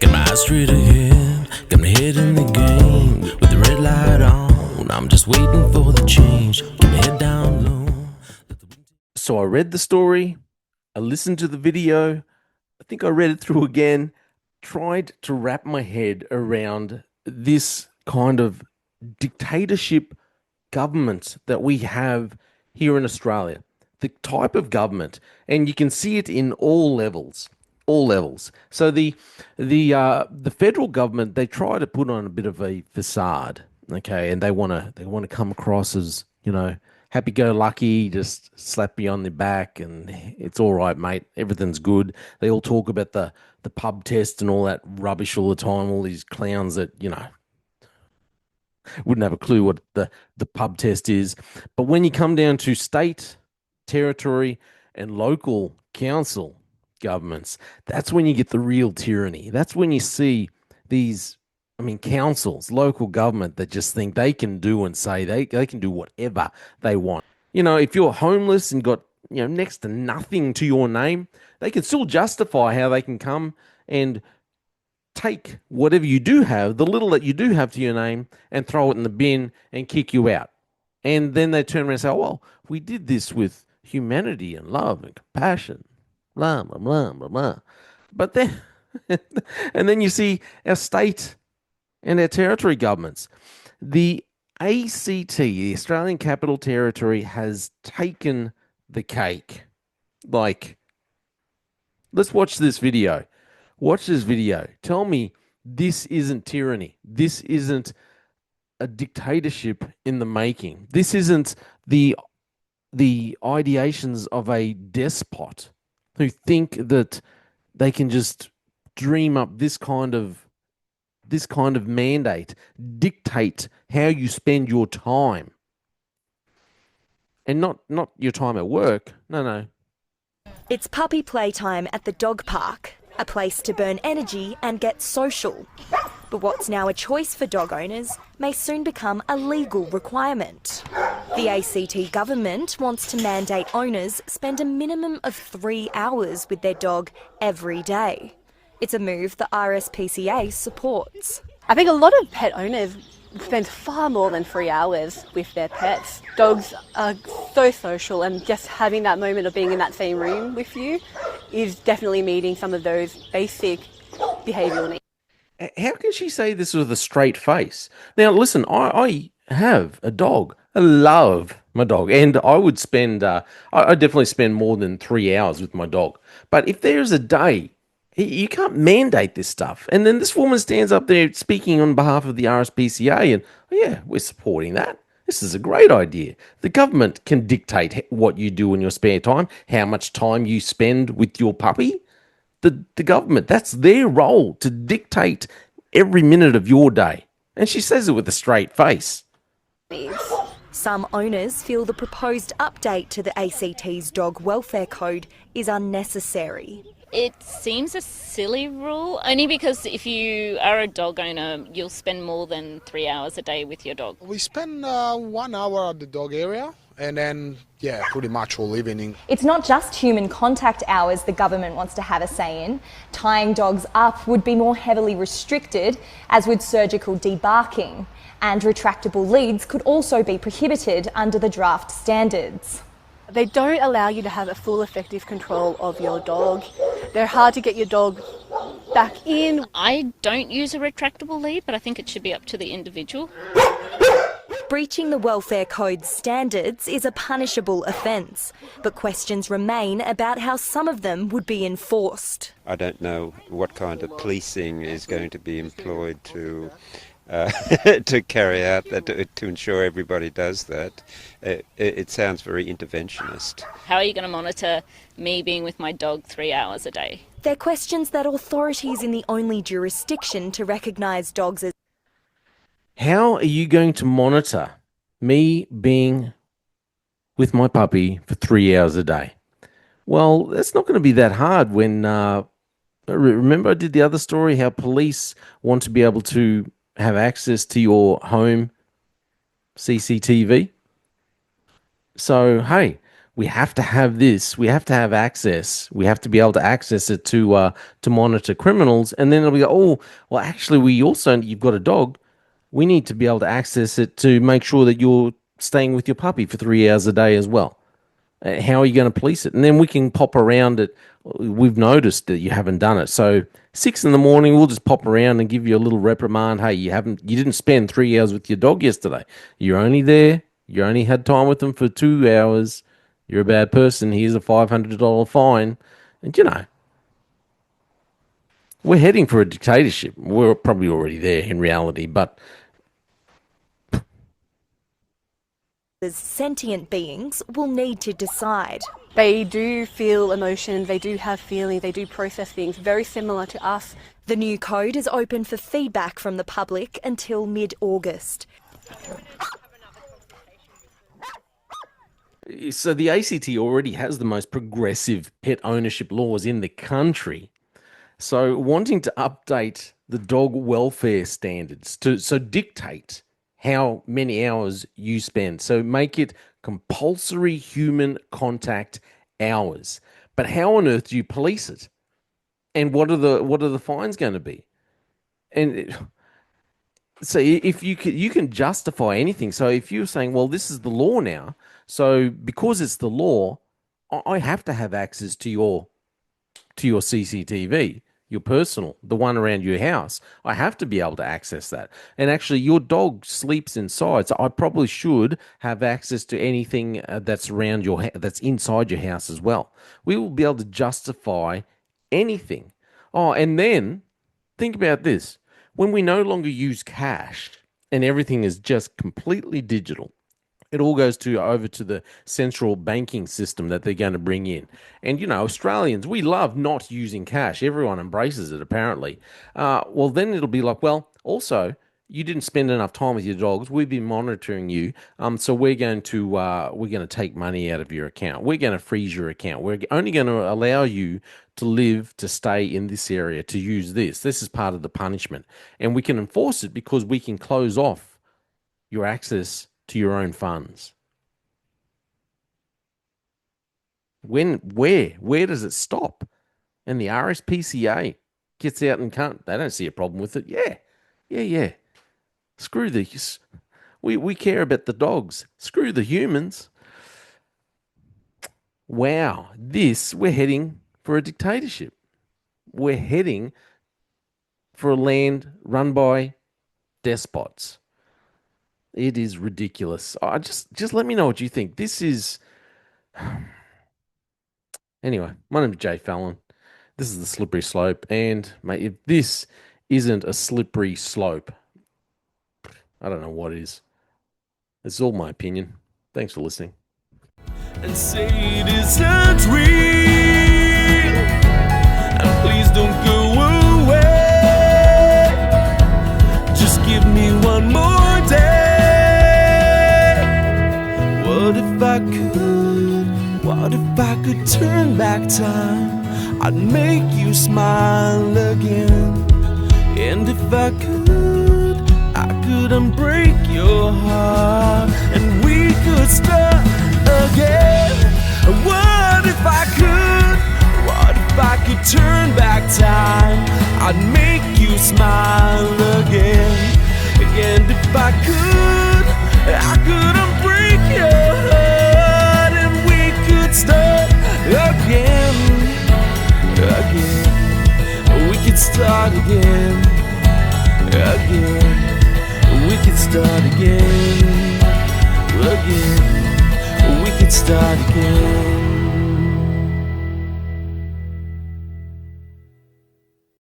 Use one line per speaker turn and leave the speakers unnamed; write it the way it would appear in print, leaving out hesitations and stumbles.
Got my eyes straight ahead, got my head in the game. With the red light on, I'm just waiting for the change. Keep my head down low. So I read the story, I listened to the video, I think I read it through again, tried to wrap my head around this kind of dictatorship government that we have here in Australia. The type of government, and you can see it in all levels. All levels. So the federal government, they try to put on a bit of a facade, okay, and they want to come across as, happy-go-lucky, just slap you on the back, and it's all right, mate. Everything's good. They all talk about the pub test and all that rubbish all the time. All these clowns that wouldn't have a clue what the pub test is. But when you come down to state, territory, and local council governments, that's when you get the real tyranny. That's when you see these, councils, local government that just think they can do and say they can do whatever they want. If you're homeless and got, next to nothing to your name, they can still justify how they can come and take whatever you do have, the little that you do have to your name, and throw it in the bin and kick you out. And then they turn around and say, oh, well, we did this with humanity and love and compassion, blah, blah, blah, blah, blah. But then, and then you see our state and our territory governments. The ACT, the Australian Capital Territory, has taken the cake. Like, let's watch this video. Watch this video. Tell me this isn't tyranny. This isn't a dictatorship in the making. This isn't the ideations of a despot who think that they can just dream up this kind of mandate, dictate how you spend your time. And not your time at work. No.
It's puppy playtime at the dog park, a place to burn energy and get social. But what's now a choice for dog owners may soon become a legal requirement. The ACT government wants to mandate owners spend a minimum of 3 hours with their dog every day. It's a move the RSPCA supports.
I think a lot of pet owners spend far more than 3 hours with their pets. Dogs are so social, and just having that moment of being in that same room with you is definitely meeting some of those basic behavioural needs.
How can she say this with a straight face? Now, listen, I have a dog. I love my dog, and I would spend, I definitely spend more than 3 hours with my dog. But if there's a day, you can't mandate this stuff. And then this woman stands up there speaking on behalf of the RSPCA, and yeah, we're supporting that. This is a great idea. The government can dictate what you do in your spare time, how much time you spend with your puppy. The government, that's their role, to dictate every minute of your day. And she says it with a straight face.
Some owners feel the proposed update to the ACT's dog welfare code is unnecessary.
It seems a silly rule, only because if you are a dog owner, you'll spend more than 3 hours a day with your dog.
We spend 1 hour at the dog area, and then, pretty much all evening.
It's not just human contact hours the government wants to have a say in. Tying dogs up would be more heavily restricted, as would surgical debarking. And retractable leads could also be prohibited under the draft standards.
They don't allow you to have a full effective control of your dog. They're hard to get your dog back in.
I don't use a retractable lead, but I think it should be up to the individual.
Breaching the welfare code standards is a punishable offence, but questions remain about how some of them would be enforced.
I don't know what kind of policing is going to be employed to to carry out that, to ensure everybody does that. It sounds very interventionist.
How are you going to monitor me being with my dog 3 hours a day?
They're questions that authorities in the only jurisdiction to recognise dogs as...
How are you going to monitor me being with my puppy for 3 hours a day? Well, that's not going to be that hard when... remember I did the other story, how police want to be able to have access to your home CCTV. So, hey, We have to have this. We have to have access. We have to be able to access it to monitor criminals. And then it'll be, oh, well, actually, you've got a dog. We need to be able to access it to make sure that you're staying with your puppy for 3 hours a day as well. How are you going to police it? And then we can pop around it. We've noticed that you haven't done it. So 6 in the morning, we'll just pop around and give you a little reprimand. Hey, you didn't spend 3 hours with your dog yesterday. You're only there. You only had time with them for 2 hours. You're a bad person. Here's a $500 fine. And we're heading for a dictatorship. We're probably already there in reality, but
As sentient beings will need to decide.
They do feel emotion, they do have feelings, they do process things very similar to us.
The new code is open for feedback from the public until mid-August.
So the ACT already has the most progressive pet ownership laws in the country. So wanting to update the dog welfare standards to dictate how many hours you spend. So make it compulsory human contact hours. But how on earth do you police it? And what are the fines going to be? And so if you can justify anything. So if you're saying, well, this is the law now, so because it's the law, I have to have access to your CCTV, your personal, the one around your house. I have to be able to access that. And actually, your dog sleeps inside, so I probably should have access to anything that's around that's inside your house as well. We will be able to justify anything. Oh, and then think about this: when we no longer use cash and everything is just completely digital. It all goes over to the central banking system that they're going to bring in. And, Australians, we love not using cash. Everyone embraces it, apparently. Well, then it'll be like, well, also, you didn't spend enough time with your dogs. We've been monitoring you. So we're going to take money out of your account. We're going to freeze your account. We're only going to allow you to stay in this area, to use this. This is part of the punishment. And we can enforce it because we can close off your access to your own funds. Where does it stop? And the RSPCA gets out and they don't see a problem with it. Yeah. Screw these. We care about the dogs. Screw the humans. Wow, we're heading for a dictatorship. We're heading for a land run by despots. It is ridiculous. Just let me know what you think. This is... Anyway, my name is j-fallon. This is the slippery slope. And, mate, if this isn't a slippery slope, I don't know what is. It's all my opinion. Thanks for listening.
And say it isn't real. And please don't go away. Just give me one more day. What if I could turn back time? I'd make you smile again. And if I could unbreak your heart, and we could start again. What if I could turn back time? I'd make you smile again. And if I could unbreak your heart, and we could start again. We could start again. We could start again. We could start again.